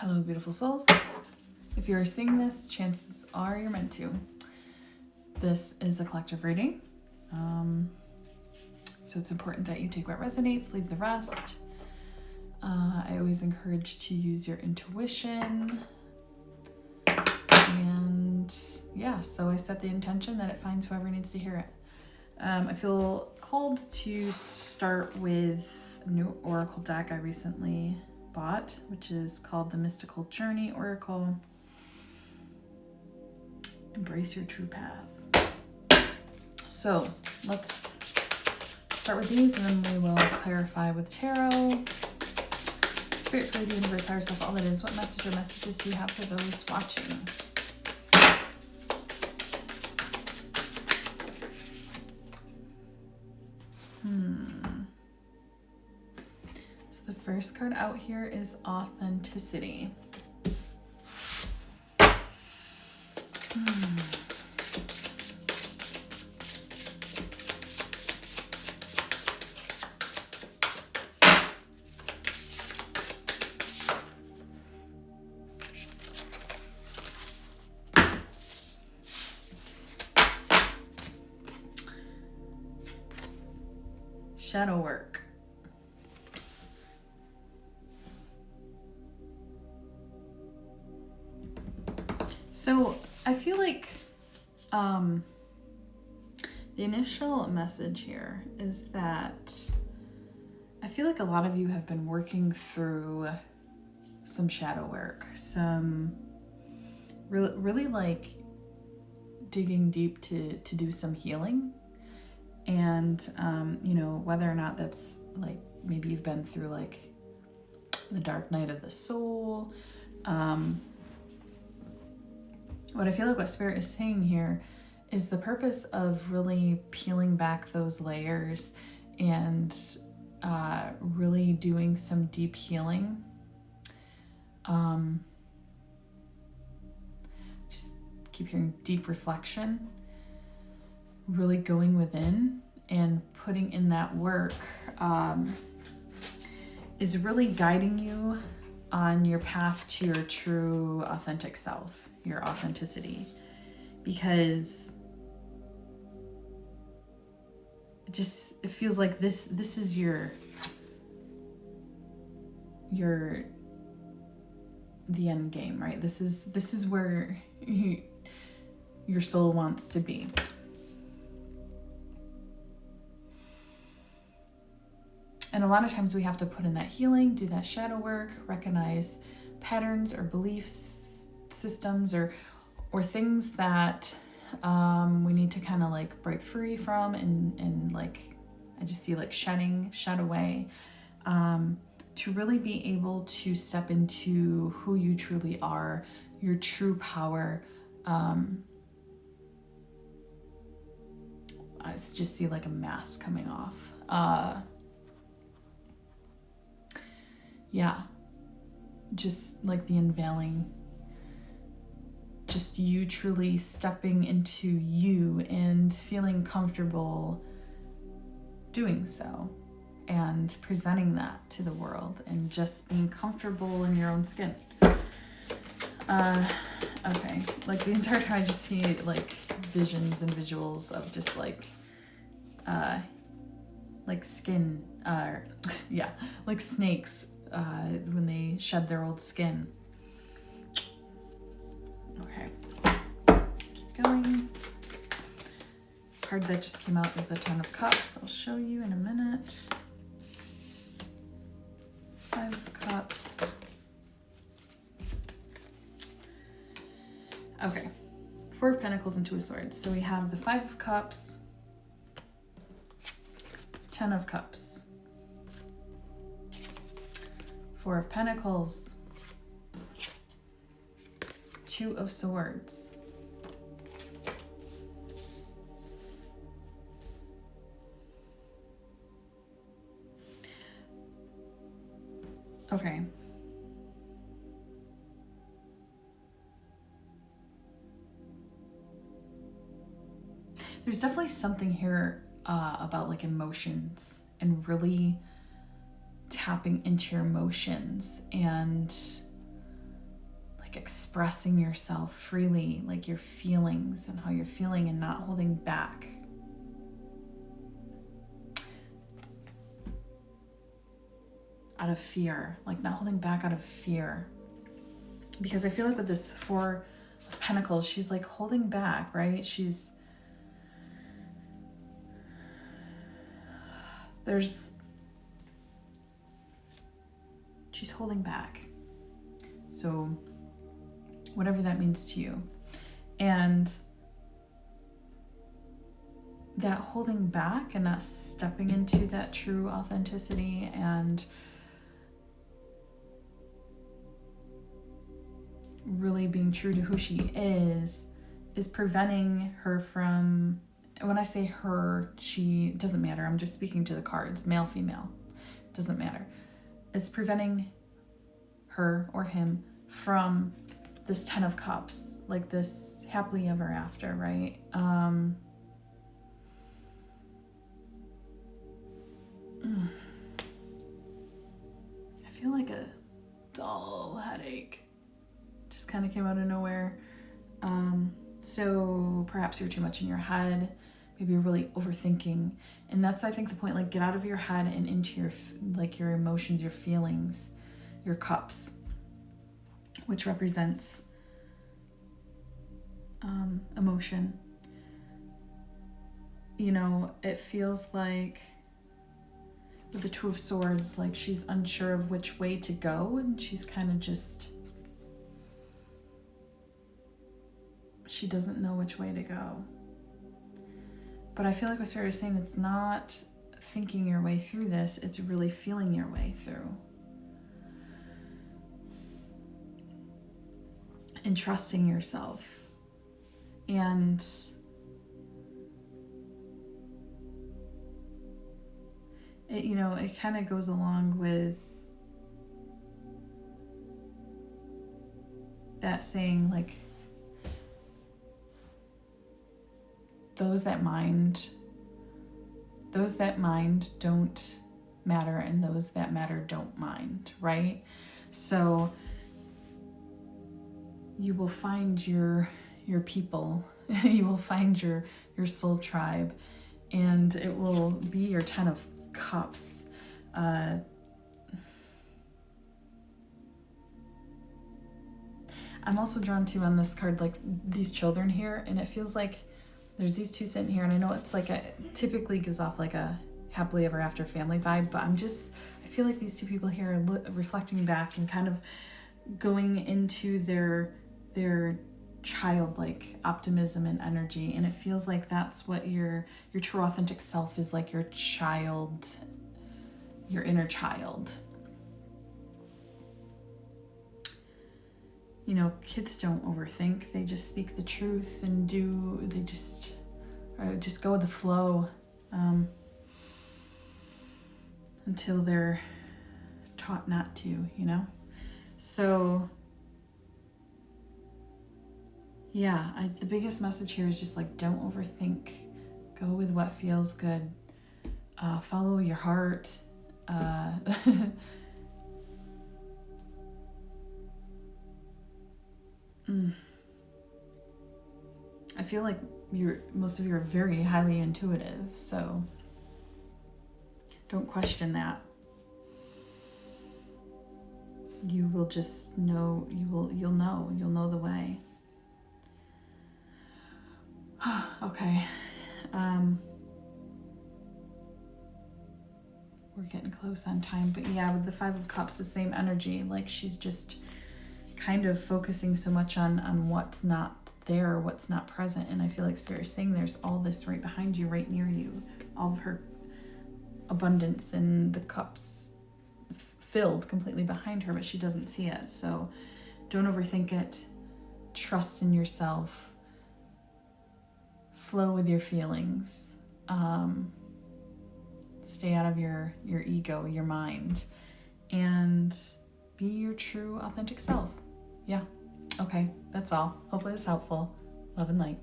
Hello, beautiful souls. If you are seeing this, chances are you're meant to. This is a collective reading. So it's important that you take what resonates, leave the rest. I always encourage to use your intuition. And yeah, so I set the intention that it finds whoever needs to hear it. I feel called to start with a new oracle deck I recently bought, which is called the Mystical Journey Oracle. Embrace your true path. So let's start with these and then we will clarify with tarot. Spirit, Fluid, Universe, Higher Self, all that is. What message or messages do you have for those watching? So the first card out here is authenticity. Shadow work. So I feel like the initial message here is that I feel like a lot of you have been working through some shadow work, some really like digging deep to do some healing. And, whether or not that's like, maybe you've been through like the dark night of the soul. What I feel like what Spirit is saying here is the purpose of really peeling back those layers and really doing some deep healing. Just keep hearing deep reflection. Really going within and putting in that work is really guiding you on your path to your true authentic self, your authenticity, because it feels like this is the end game, right? This is where your soul wants to be. And a lot of times we have to put in that healing, do that shadow work, recognize patterns or beliefs, systems, or things that we need to kind of like break free from and like, I just see like shed away, to really be able to step into who you truly are, your true power. I just see like a mask coming off. Yeah, just like the unveiling, just you truly stepping into you and feeling comfortable doing so and presenting that to the world and just being comfortable in your own skin. Okay, like the entire time I just see like visions and visuals of just like skin, like snakes when they shed their old skin. Okay, keep going. Card that just came out is the Ten of Cups. I'll show you in a minute. 5 of Cups. Okay, 4 of Pentacles and 2 of Swords. So we have the 5 of Cups, 10 of Cups, 4 of Pentacles, 2 of Swords. Okay. There's definitely something here about like emotions and really tapping into your emotions and like expressing yourself freely, like your feelings and how you're feeling, and not holding back. Out of fear, like not holding back out of fear. Because I feel like with this Four of Pentacles, she's like holding back, right? She's holding back. So whatever that means to you. And that holding back and not stepping into that true authenticity and really being true to who she is preventing her from, when I say her, she, doesn't matter, I'm just speaking to the cards, male, female, doesn't matter. It's preventing her or him from this 10 of Cups, like this happily ever after, right? I feel like a dull headache just kind of came out of nowhere. So perhaps you're too much in your head. Maybe you're really overthinking. And that's, I think, the point, like get out of your head and into your, like your emotions, your feelings, your cups, which represents emotion. You know, it feels like with the Two of Swords, like she's unsure of which way to go, and she's kind of just, she doesn't know which way to go. But I feel like what Spirit is saying, it's not thinking your way through this, it's really feeling your way through. And trusting yourself. And it, you know, it kind of goes along with that saying, like, those that mind don't matter, and those that matter don't mind, right? So you will find your people, you will find your soul tribe, and it will be your 10 of Cups. I'm also drawn to, on this card, like these children here, and it feels like there's these two sitting here, and I know it's like typically gives off like a happily ever after family vibe, but I feel like these two people here are reflecting back and kind of going into their childlike optimism and energy, and it feels like that's what your true authentic self is, like your child, your inner child. You know, kids don't overthink, they just speak the truth and they just go with the flow until they're taught not to, you know? So yeah, the biggest message here is just like, don't overthink. Go with what feels good. Follow your heart. I feel like most of you are very highly intuitive, so don't question that. You will just know, you'll know the way. Okay. We're getting close on time, but yeah, with the Five of Cups, the same energy, like she's just kind of focusing so much on what's not there, what's not present, and I feel like Spirit is saying there's all this right behind you, right near you, all of her abundance and the cups filled completely behind her, but she doesn't see it. So don't overthink it. Trust in yourself. Flow with your feelings. Stay out of your ego, your mind, and be your true authentic self. Yeah. Okay, that's all. Hopefully it's helpful. Love and light.